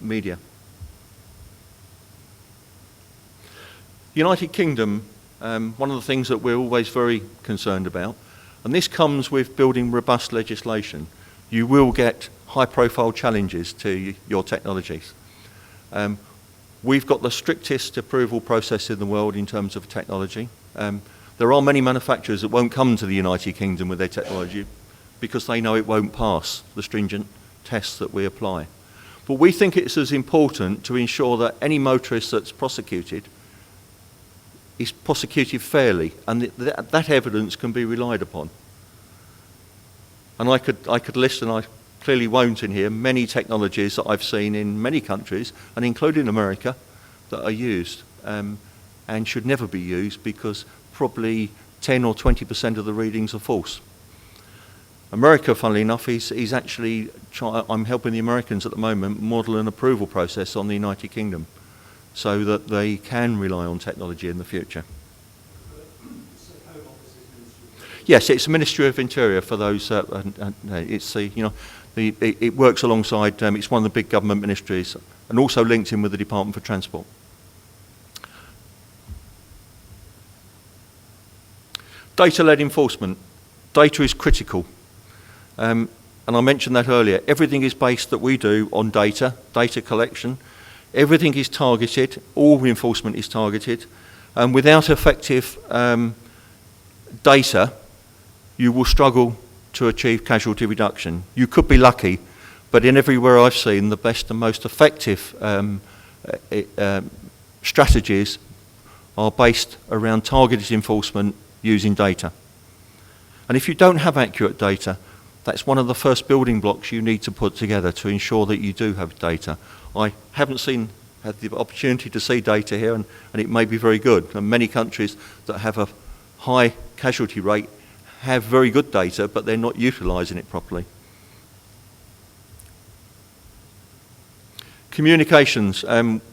media. United Kingdom, one of the things that we're always very concerned about, and this comes with building robust legislation, you will get high-profile challenges to your technologies. We've got the strictest approval process in the world in terms of technology. There are many manufacturers that won't come to the United Kingdom with their technology because they know it won't pass the stringent tests that we apply. But we think it's as important to ensure that any motorist that's prosecuted is prosecuted fairly, and that evidence can be relied upon. And I could list, and I clearly won't in here, many technologies that I've seen in many countries, and including America, that are used and should never be used because probably 10 or 20% of the readings are false. America, funnily enough, is actually I'm helping the Americans at the moment model an approval process on the United Kingdom so that they can rely on technology in the future. Yes, it's the Ministry of Interior for those. It's the it works alongside. It's one of the big government ministries, and also linked in with the Department for Transport. Data-led enforcement. Data is critical, and I mentioned that earlier. Everything is based that we do on data collection. Everything is targeted. All enforcement is targeted, and without effective data, you will struggle to achieve casualty reduction. You could be lucky, but in everywhere I've seen, the best and most effective strategies are based around targeted enforcement using data. And if you don't have accurate data, that's one of the first building blocks you need to put together to ensure that you do have data. I haven't had the opportunity to see data here, and it may be very good. And many countries that have a high casualty rate have very good data, but they're not utilising it properly. Communications.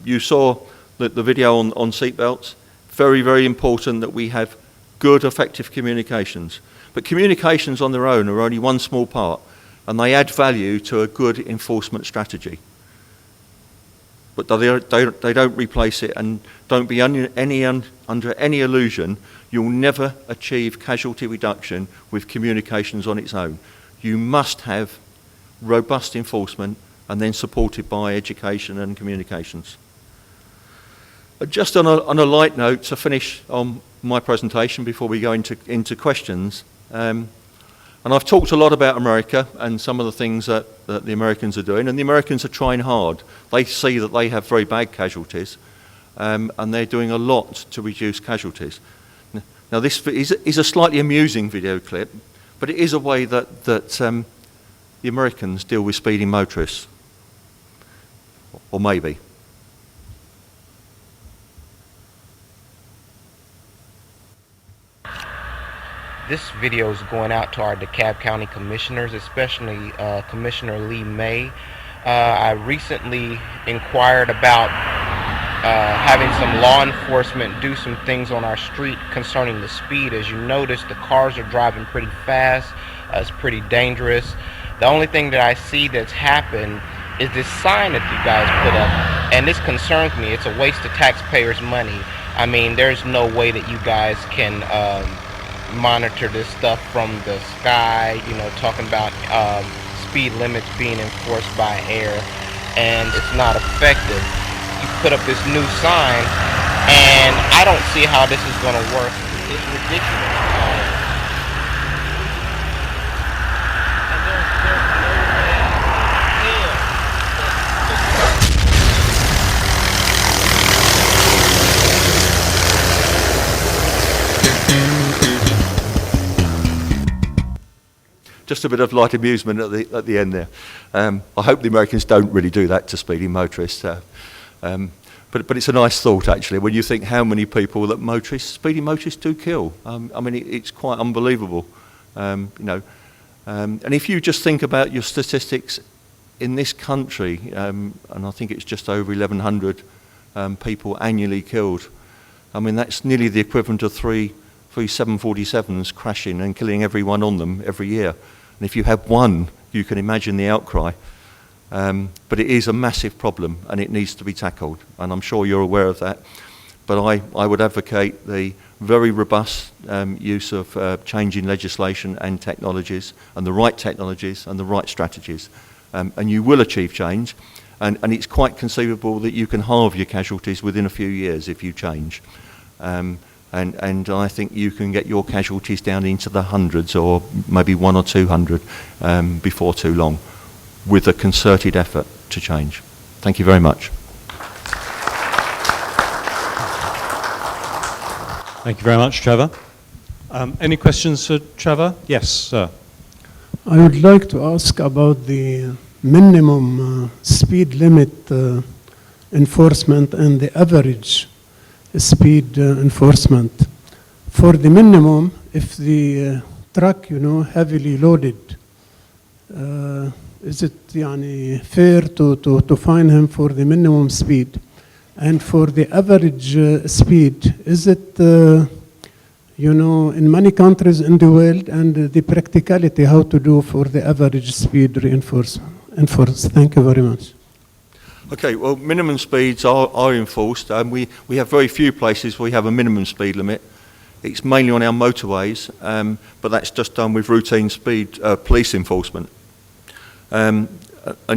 You saw the video on seatbelts. Very, very important that we have good, effective communications. But communications on their own are only one small part, and they add value to a good enforcement strategy. But they don't replace it, and don't be under any illusion you'll never achieve casualty reduction with communications on its own. You must have robust enforcement and then supported by education and communications. Just on a light note to finish on my presentation before we go into questions, and I've talked a lot about America and some of the things that the Americans are doing, and the Americans are trying hard. They see that they have very bad casualties, and they're doing a lot to reduce casualties. Now this is a slightly amusing video clip, but it is a way that the Americans deal with speeding motorists, or maybe. This video is going out to our DeKalb County commissioners, especially Commissioner Lee May. I recently inquired about having some law enforcement do some things on our street concerning the speed. As you notice, the cars are driving pretty fast. It's pretty dangerous. The only thing that I see that's happened is this sign that you guys put up, and this concerns me. It's a waste of taxpayers' money. I mean, there's no way that you guys can monitor this stuff from the sky, talking about speed limits being enforced by air, and it's not effective. You put up this new sign, and I don't see how this is going to work. It's ridiculous. Just a bit of light amusement at the end there. I hope the Americans don't really do that to speeding motorists. But it's a nice thought, actually, when you think how many people that speeding motorists do kill. I mean, it's quite unbelievable. And if you just think about your statistics in this country, and I think it's just over 1,100 people annually killed. I mean, that's nearly the equivalent of three 747s crashing and killing everyone on them every year. And if you have one, you can imagine the outcry. But it is a massive problem and it needs to be tackled, and I'm sure you're aware of that. But I would advocate the very robust use of changing legislation and technologies, and the right technologies and the right strategies. And you will achieve change, and it's quite conceivable that you can halve your casualties within a few years if you change. And I think you can get your casualties down into the hundreds, or maybe 100 or 200 before too long, with a concerted effort to change. Thank you very much. Thank you very much, Trevor. Any questions for Trevor? Yes, sir. I would like to ask about the minimum speed limit enforcement and the average speed enforcement. For the minimum, if the truck, heavily loaded, is it fair to fine him for the minimum speed? And for the average speed, is it, in many countries in the world, and the practicality, how to do for the average speed enforced? Thank you very much. Okay, well, minimum speeds are enforced. We have very few places where we have a minimum speed limit. It's mainly on our motorways, but that's just done with routine speed police enforcement. And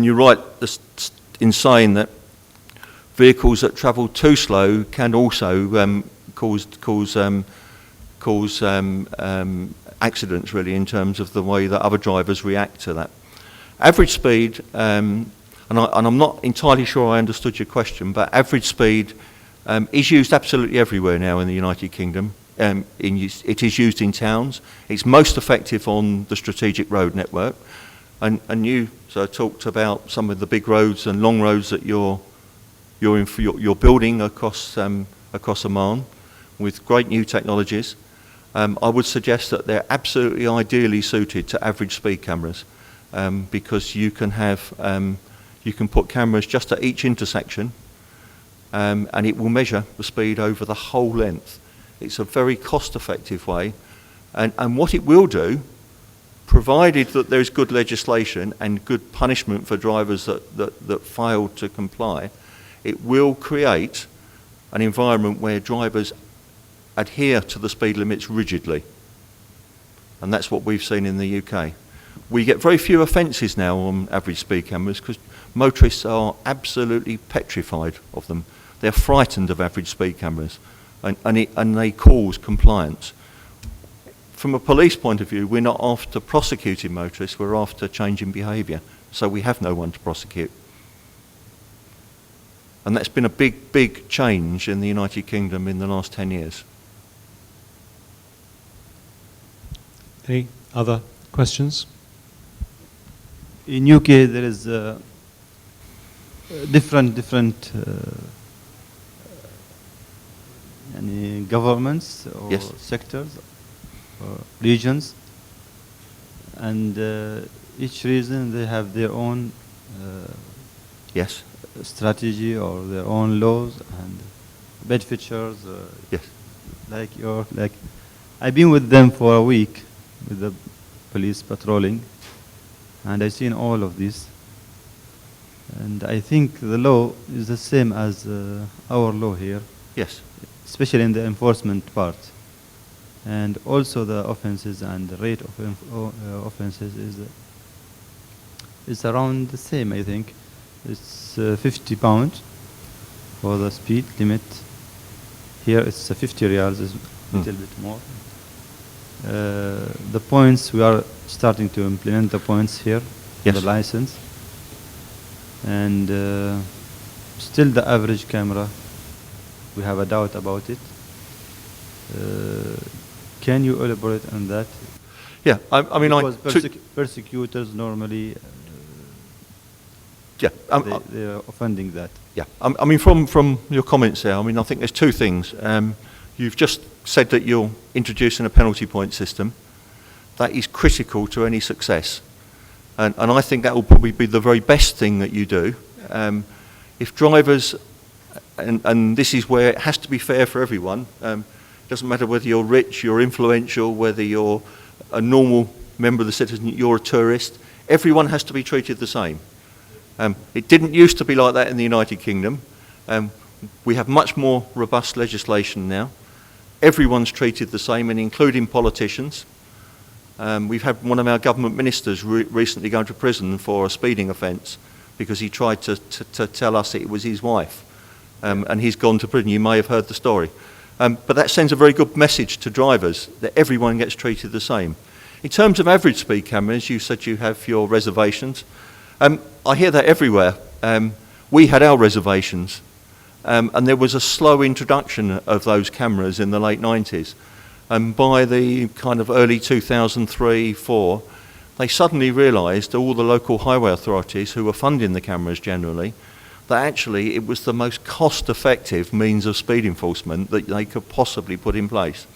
you're right in saying that vehicles that travel too slow can also cause accidents, really, in terms of the way that other drivers react to that. Average speed, and I'm not entirely sure I understood your question, but average speed is used absolutely everywhere now in the United Kingdom. It is used in towns. It's most effective on the strategic road network. And you talked about some of the big roads and long roads that you're building across Oman with great new technologies. I would suggest that they're absolutely ideally suited to average speed cameras, because you can put cameras just at each intersection, and it will measure the speed over the whole length. It's a very cost-effective way, and what it will do, provided that there's good legislation and good punishment for drivers that fail to comply, it will create an environment where drivers adhere to the speed limits rigidly. And that's what we've seen in the UK. We get very few offences now on average speed cameras because motorists are absolutely petrified of them. They're frightened of average speed cameras, and they cause compliance. From a police point of view, we're not after prosecuting motorists, we're after changing behaviour. So we have no one to prosecute. And that's been a big, big change in the United Kingdom in the last 10 years. Any other questions? In UK, there is different governments or Yes. sectors or regions, and each region they have their own Yes. strategy or their own laws and bad features. Yes. Like I've been with them for a week with the police patrolling, and I've seen all of this. And I think the law is the same as our law here, Yes. especially in the enforcement part. And also the offenses and the rate of offenses is around the same, I think. It's £50 for the speed limit. Here it's 50 riyals, is a little bit more. The points, we are starting to implement the points here, Yes. the license. And still the average camera, we have a doubt about it. Can you elaborate on that? Yeah, I mean, Because persecutors normally yeah, they are offending that. yeah. I mean, from your comments there, I mean, I think there's two things. You've just said that you're introducing a penalty point system. That is critical to any success. And I think that will probably be the very best thing that you do. If drivers, and this is where it has to be fair for everyone, doesn't matter whether you're rich, you're influential, whether you're a normal member of the citizen, you're a tourist, everyone has to be treated the same. It didn't used to be like that in the United Kingdom. We have much more robust legislation now. Everyone's treated the same, and including politicians. We've had one of our government ministers recently go to prison for a speeding offence because he tried to tell us it was his wife. And he's gone to prison. You may have heard the story. But that sends a very good message to drivers that everyone gets treated the same. In terms of average speed cameras, you said you have your reservations. I hear that everywhere. We had our reservations. And there was a slow introduction of those cameras in the late 90s. And by the kind of early 2003-04, they suddenly realised, all the local highway authorities who were funding the cameras generally, that actually it was the most cost-effective means of speed enforcement that they could possibly put in place.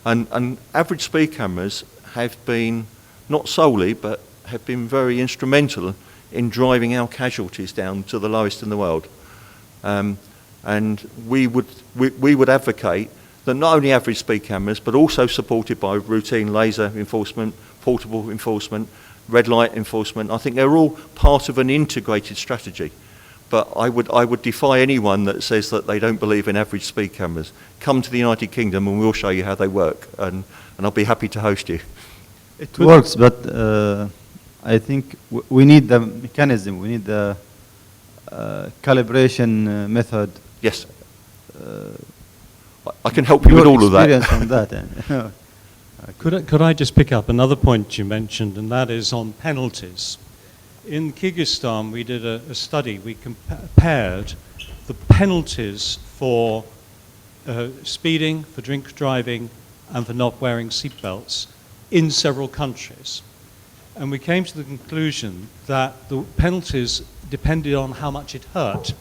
And average speed cameras have been, not solely, but have been very instrumental in driving our casualties down to the lowest in the world. And we would advocate that not only average speed cameras, but also supported by routine laser enforcement, portable enforcement, red light enforcement. I think they're all part of an integrated strategy. But I would defy anyone that says that they don't believe in average speed cameras. Come to the United Kingdom and we'll show you how they work, and I'll be happy to host you. It works, but I think we need the mechanism, we need the calibration method. Yes. I can help you with all of that. On that. Could I just pick up another point you mentioned, and that is on penalties. In Kyrgyzstan, we did a study. We compared the penalties for speeding, for drink driving, and for not wearing seatbelts in several countries. And we came to the conclusion that the penalties depended on how much it hurt.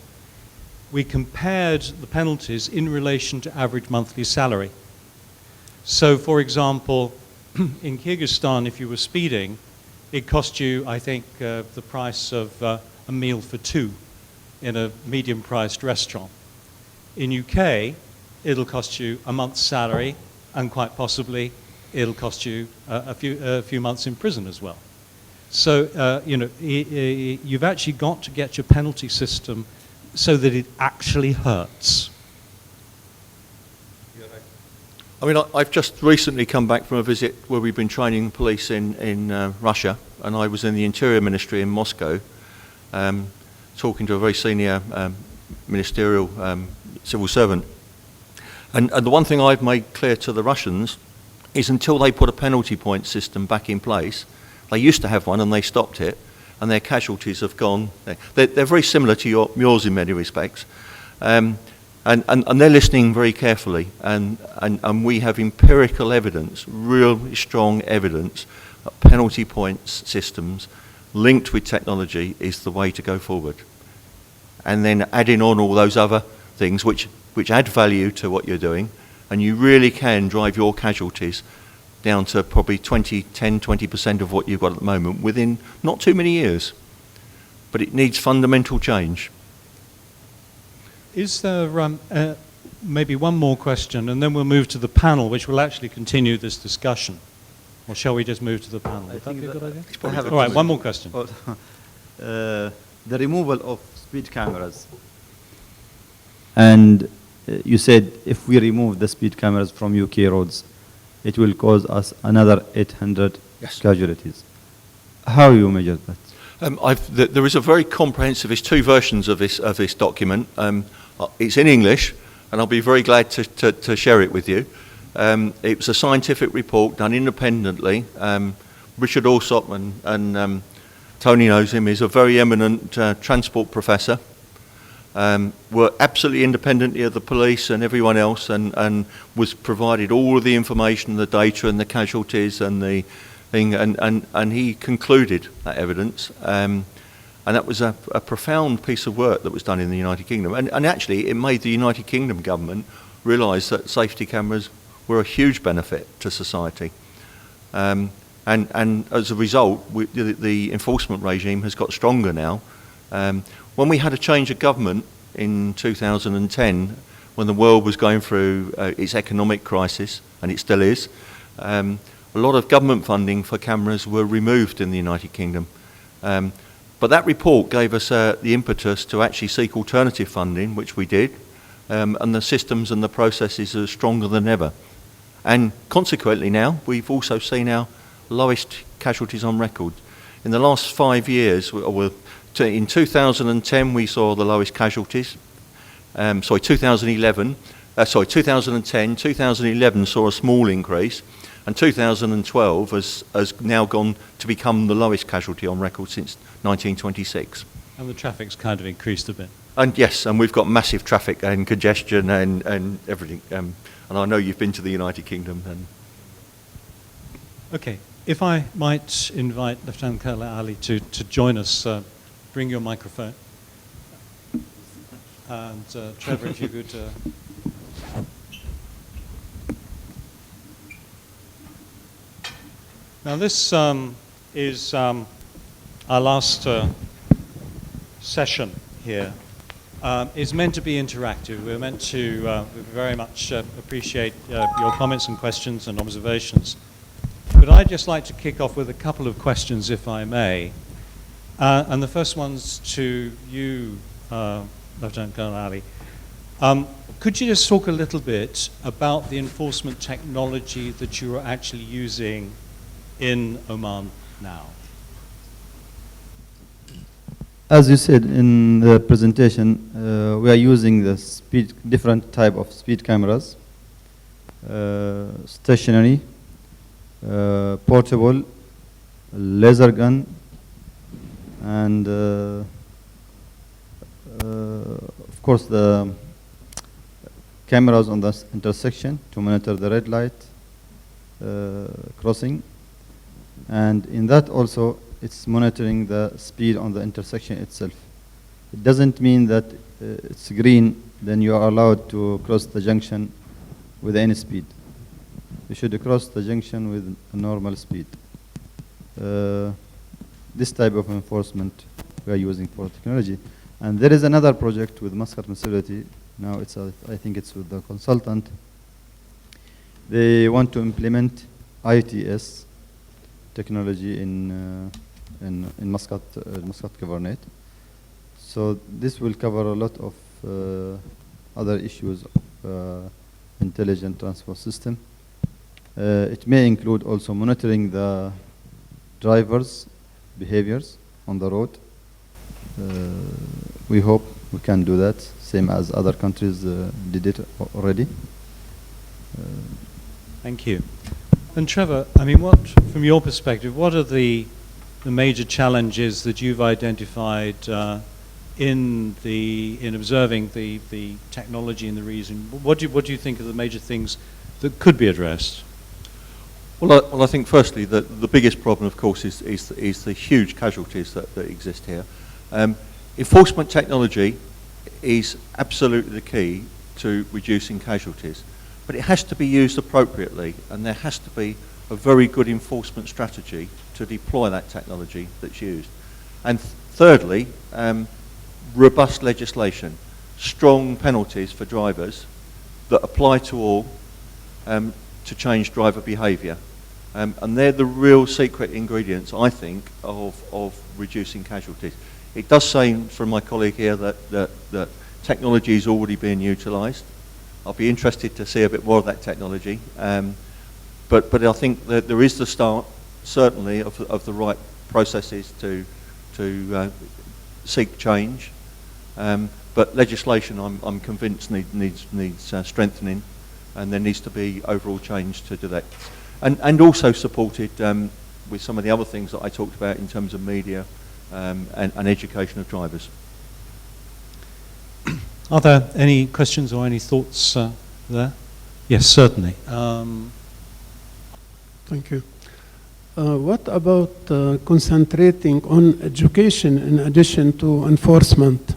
We compared the penalties in relation to average monthly salary. So, for example, in Kyrgyzstan, if you were speeding, it cost you, I think, the price of a meal for two in a medium-priced restaurant. In UK, it'll cost you a month's salary, and quite possibly it'll cost you a few months in prison as well. So, you've actually got to get your penalty system so that it actually hurts. I mean, I've just recently come back from a visit where we've been training police in Russia, and I was in the Interior Ministry in Moscow, talking to a very senior ministerial civil servant. And the one thing I've made clear to the Russians is until they put a penalty point system back in place, they used to have one and they stopped it, and their casualties have gone. They're very similar to yours in many respects. And they're listening very carefully, and we have empirical evidence, really strong evidence, that penalty points systems linked with technology is the way to go forward. And then adding on all those other things which add value to what you're doing, and you really can drive your casualties down to probably 20% of what you've got at the moment within not too many years. But it needs fundamental change. Is there maybe one more question, and then we'll move to the panel, which will actually continue this discussion? Or shall we just move to the panel? Would that be a good idea? All right, one more question. The removal of speed cameras. And you said if we remove the speed cameras from UK roads, it will cause us another 800 casualties. How you measure that? There is a very comprehensive, there's two versions of this document. It's in English, and I'll be very glad to share it with you. It was a scientific report done independently. Richard Alsop and Tony knows him, is a very eminent transport professor. Were absolutely independently of the police and everyone else, and was provided all of the information, the data and the casualties and the thing, and he concluded that evidence. And that was a profound piece of work that was done in the United Kingdom. And actually, it made the United Kingdom government realise that safety cameras were a huge benefit to society. And as a result, the enforcement regime has got stronger now. When we had a change of government in 2010, when the world was going through its economic crisis, and it still is, a lot of government funding for cameras were removed in the United Kingdom. But that report gave us the impetus to actually seek alternative funding, which we did, and the systems and the processes are stronger than ever. And consequently now, we've also seen our lowest casualties on record. In the last 5 years, in 2010 we saw the lowest casualties. 2010, 2011 saw a small increase, and 2012 has now gone to become the lowest casualty on record since 1926. And the traffic's kind of increased a bit. And yes, and we've got massive traffic and congestion and everything. And I know you've been to the United Kingdom. Okay, if I might invite Lieutenant Colonel Ali to join us, bring your microphone. And Trevor, if you could... Now this is our last session here. It's meant to be interactive. We're meant to we very much appreciate your comments and questions and observations. But I'd just like to kick off with a couple of questions, if I may. And the first one's to you, Lieutenant Colonel Ali. Could you just talk a little bit about the enforcement technology that you are actually using in Oman now? As you said in the presentation, we are using the different type of speed cameras, stationary, portable, laser gun, and of course the cameras on the intersection to monitor the red light crossing. And in that also, it's monitoring the speed on the intersection itself. It doesn't mean that it's green, then you are allowed to cross the junction with any speed. You should cross the junction with a normal speed. This type of enforcement we are using for technology. And there is another project with Muscat municipality. Now it's I think it's with the consultant. They want to implement ITS technology in Muscat Governorate. So this will cover a lot of other issues of intelligent transport system. It may include also monitoring the drivers' behaviors on the road. We hope we can do that, same as other countries did it already. Thank you. And Trevor, I mean, what, from your perspective, what are the major challenges that you've identified in observing the technology in the region? What do you think are the major things that could be addressed? Well, I think firstly that the biggest problem, of course, is the huge casualties that exist here. Enforcement technology is absolutely the key to reducing casualties, but it has to be used appropriately, and there has to be a very good enforcement strategy to deploy that technology that's used. And thirdly, robust legislation, strong penalties for drivers that apply to all to change driver behaviour. And they're the real secret ingredients, I think, of reducing casualties. It does say from my colleague here that technology is already being utilised. I'll be interested to see a bit more of that technology. But I think that there is the start, certainly, of the right processes to seek change. But legislation, I'm convinced, needs strengthening, and there needs to be overall change to do that. And also supported with some of the other things that I talked about in terms of media and education of drivers. Are there any questions or any thoughts there? Yes, certainly. Thank you. What about concentrating on education in addition to enforcement?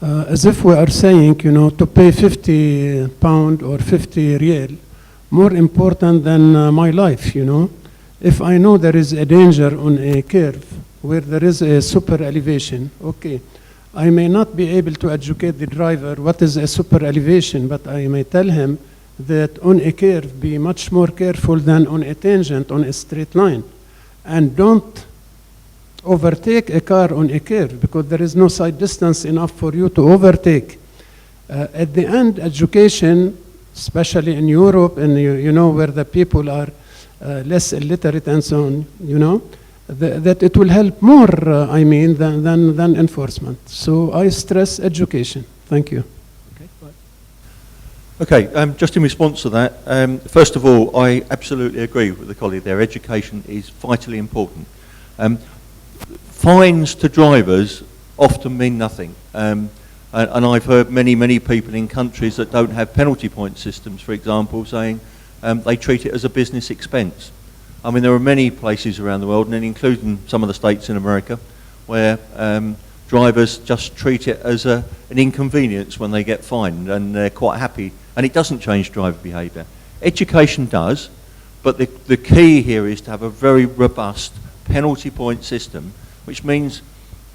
As if we are saying, to pay 50 pound or 50 rial, more important than my life, If I know there is a danger on a curve where there is a super elevation, okay, I may not be able to educate the driver what is a super elevation, but I may tell him that on a curve be much more careful than on a tangent on a straight line. And don't overtake a car on a curve because there is no side distance enough for you to overtake. At the end, education, especially in Europe and you know where the people are less illiterate and so on, you know, that it will help more, than enforcement. So I stress education. Thank you. Okay, just in response to that, first of all, I absolutely agree with the colleague there. Education is vitally important. Fines to drivers often mean nothing. And I've heard many people in countries that don't have penalty point systems, for example, saying they treat it as a business expense. I mean, there are many places around the world, and including some of the states in America, where drivers just treat it as an inconvenience when they get fined, and they're quite happy. And it doesn't change driver behaviour. Education does, but the key here is to have a very robust penalty point system, which means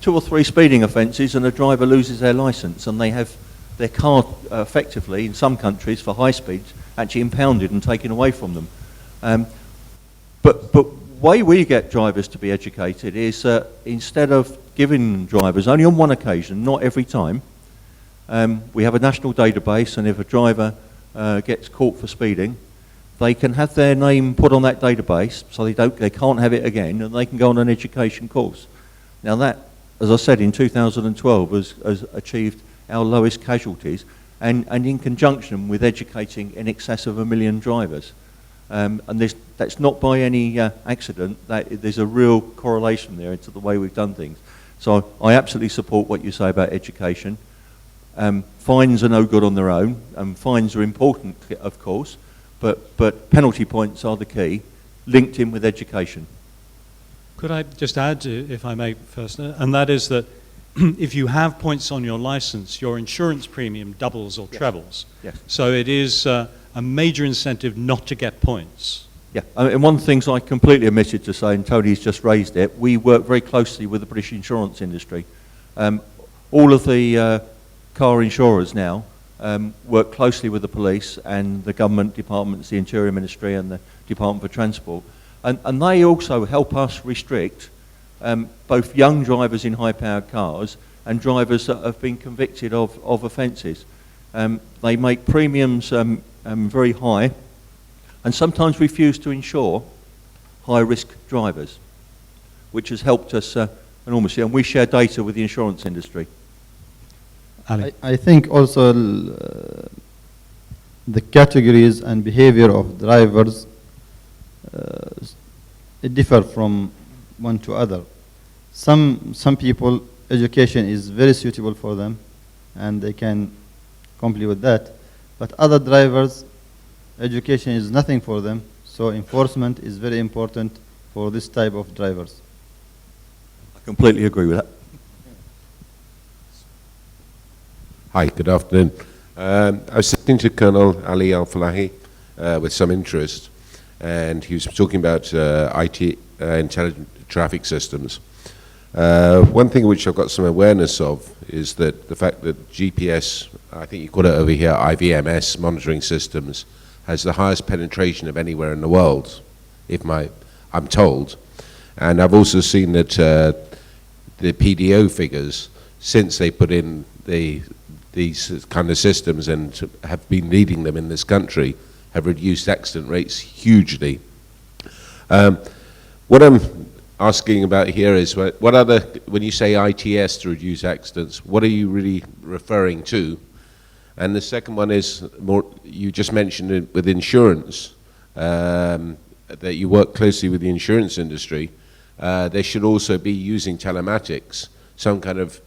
2 or 3 speeding offences and a driver loses their licence, and they have their car effectively, in some countries, for high speeds, actually impounded and taken away from them. But the way we get drivers to be educated is instead of giving drivers, only on one occasion, not every time, we have a national database, and if a driver gets caught for speeding, they can have their name put on that database, so they can't have it again, and they can go on an education course. Now that, as I said, in 2012 has achieved our lowest casualties, and in conjunction with educating in excess of 1 million drivers. And that's not by any accident. There's a real correlation there into the way we've done things. So I absolutely support what you say about education. Fines are no good on their own, and fines are important, of course, but penalty points are the key, linked in with education. Could I just add, if I may first, and that is that if you have points on your license, your insurance premium doubles or trebles. Yes. So it is a major incentive not to get points. Yeah, and one of the things I completely omitted to say, and Tony's just raised it, we work very closely with the British insurance industry. All of the car insurers now work closely with the police and the government departments, the Interior Ministry and the Department for Transport. And they also help us restrict both young drivers in high-powered cars and drivers that have been convicted of offences. They make premiums very high and sometimes refuse to insure high-risk drivers, which has helped us enormously. And we share data with the insurance industry. Ali. I think also the categories and behavior of drivers it differ from one to other. Some people, education is very suitable for them, and they can comply with that. But other drivers, education is nothing for them. So enforcement is very important for this type of drivers. I completely agree with that. Hi, good afternoon. I was listening to Colonel Ali Al-Falahi with some interest, and he was talking about IT, intelligent traffic systems. One thing which I've got some awareness of is that the fact that GPS, I think you call it over here, IVMS monitoring systems, has the highest penetration of anywhere in the world, I'm told. And I've also seen that the PDO figures, since they put in these kind of systems and have been leading them in this country, have reduced accident rates hugely. What I'm asking about here is, when you say ITS to reduce accidents, what are you really referring to? And the second one is, you just mentioned it with insurance, that you work closely with the insurance industry. They should also be using telematics, some kind of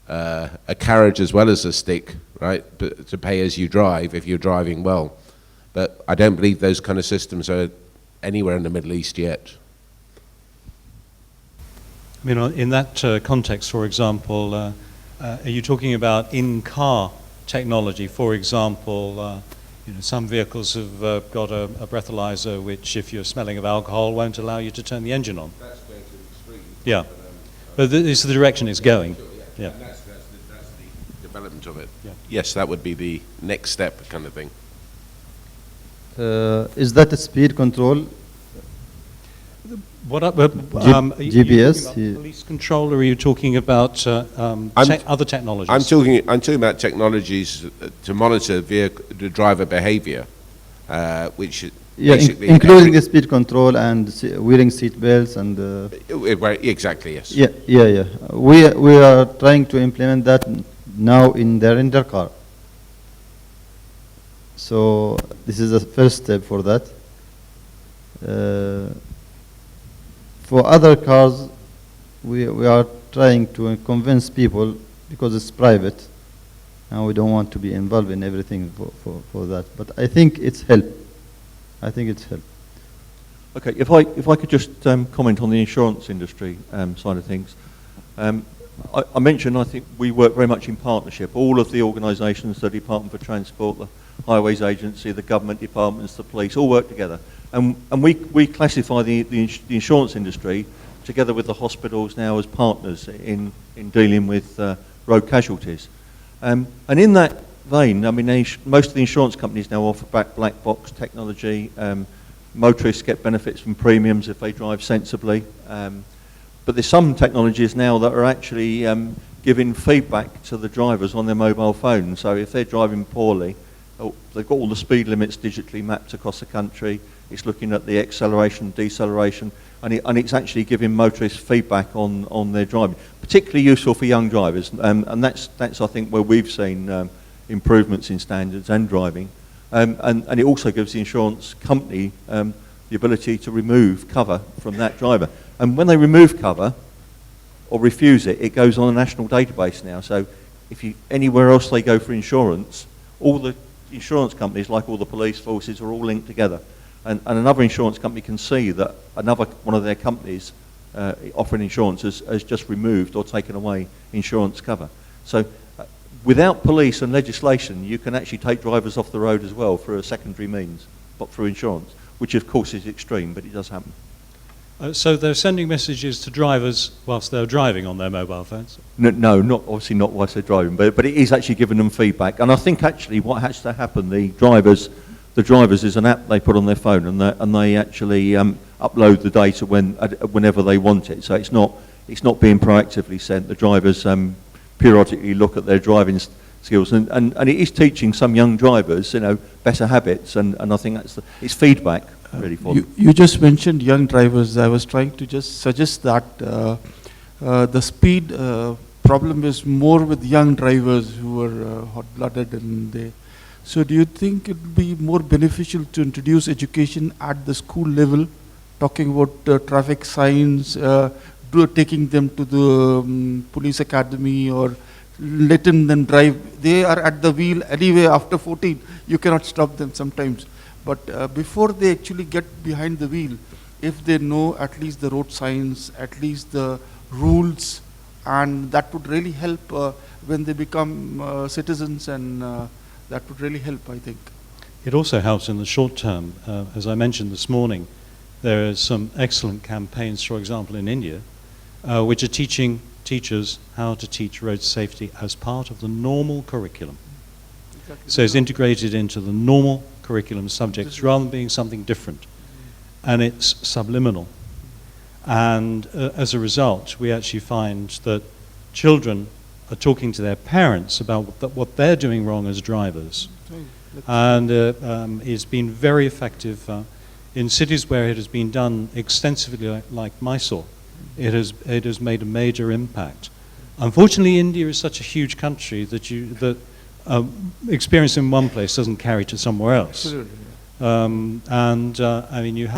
a carrot as well as a stick, right, to pay as you drive if you're driving well. But I don't believe those kind of systems are anywhere in the Middle East yet. I mean, in that context, for example, are you talking about in-car technology? For example, some vehicles have got a breathalyzer which, if you're smelling of alcohol, won't allow you to turn the engine on. That's going to the extreme. Yeah, but this is the direction it's going. Yeah. And that's the development of it. Yeah. Yes, that would be the next step kind of thing. Is that a speed control? What are you GPS, talking about police control, or are you talking about other technologies? I'm talking about technologies to monitor the driver behaviour, which Yeah, basically including the speed control and wearing seat belts and. Exactly, yes. Yeah. We are trying to implement that now in their car. So this is the first step for that. For other cars, we are trying to convince people because it's private, and we don't want to be involved in everything for that. But I think it's help. Okay, if I could just comment on the insurance industry side of things. I mentioned, I think we work very much in partnership. All of the organisations, the Department for Transport, the Highways Agency, the government departments, the police, all work together. And we classify the insurance industry together with the hospitals now as partners in dealing with road casualties. And in that vein, I mean, most of the insurance companies now offer black box technology. Motorists get benefits from premiums if they drive sensibly. But there's some technologies now that are actually giving feedback to the drivers on their mobile phone. So if they're driving poorly, they've got all the speed limits digitally mapped across the country. It's looking at the acceleration, deceleration, and it's actually giving motorists feedback on their driving. Particularly useful for young drivers, and that's I think where we've seen improvements in standards and driving. And it also gives the insurance company the ability to remove cover from that driver. And when they remove cover or refuse it, it goes on a national database now. So if anywhere else they go for insurance, all the insurance companies, like all the police forces, are all linked together. And another insurance company can see that another one of their companies offering insurance has just removed or taken away insurance cover. So without police and legislation, you can actually take drivers off the road as well through a secondary means, but through insurance, which of course is extreme, but it does happen. So they're sending messages to drivers whilst they're driving on their mobile phones? No, obviously not whilst they're driving, but it is actually giving them feedback. And I think actually what has to happen, the drivers is an app they put on their phone, and they actually upload the data whenever they want it. So it's not being proactively sent. The drivers periodically look at their driving skills, and it is teaching some young drivers, better habits, and I think it's feedback really for them. You just mentioned young drivers. I was trying to just suggest that the speed problem is more with young drivers who are hot-blooded, so do you think it would be more beneficial to introduce education at the school level, talking about traffic signs, taking them to the police academy, or letting them drive? They are at the wheel anyway after 14. You cannot stop them sometimes. But before they actually get behind the wheel, if they know at least the road signs, at least the rules, and that would really help when they become citizens, and that would really help, I think. It also helps in the short term. As I mentioned this morning, there are some excellent campaigns, for example, in India, which are teaching teachers how to teach road safety as part of the normal curriculum. Exactly. So it's integrated into the normal curriculum subjects rather than being something different. And it's subliminal. And as a result, we actually find that children are talking to their parents about what they're doing wrong as drivers. And it's been very effective in cities where it has been done extensively, like Mysore. It has made a major impact. Unfortunately, India is such a huge country that experience in one place doesn't carry to somewhere else. Absolutely. I mean, you have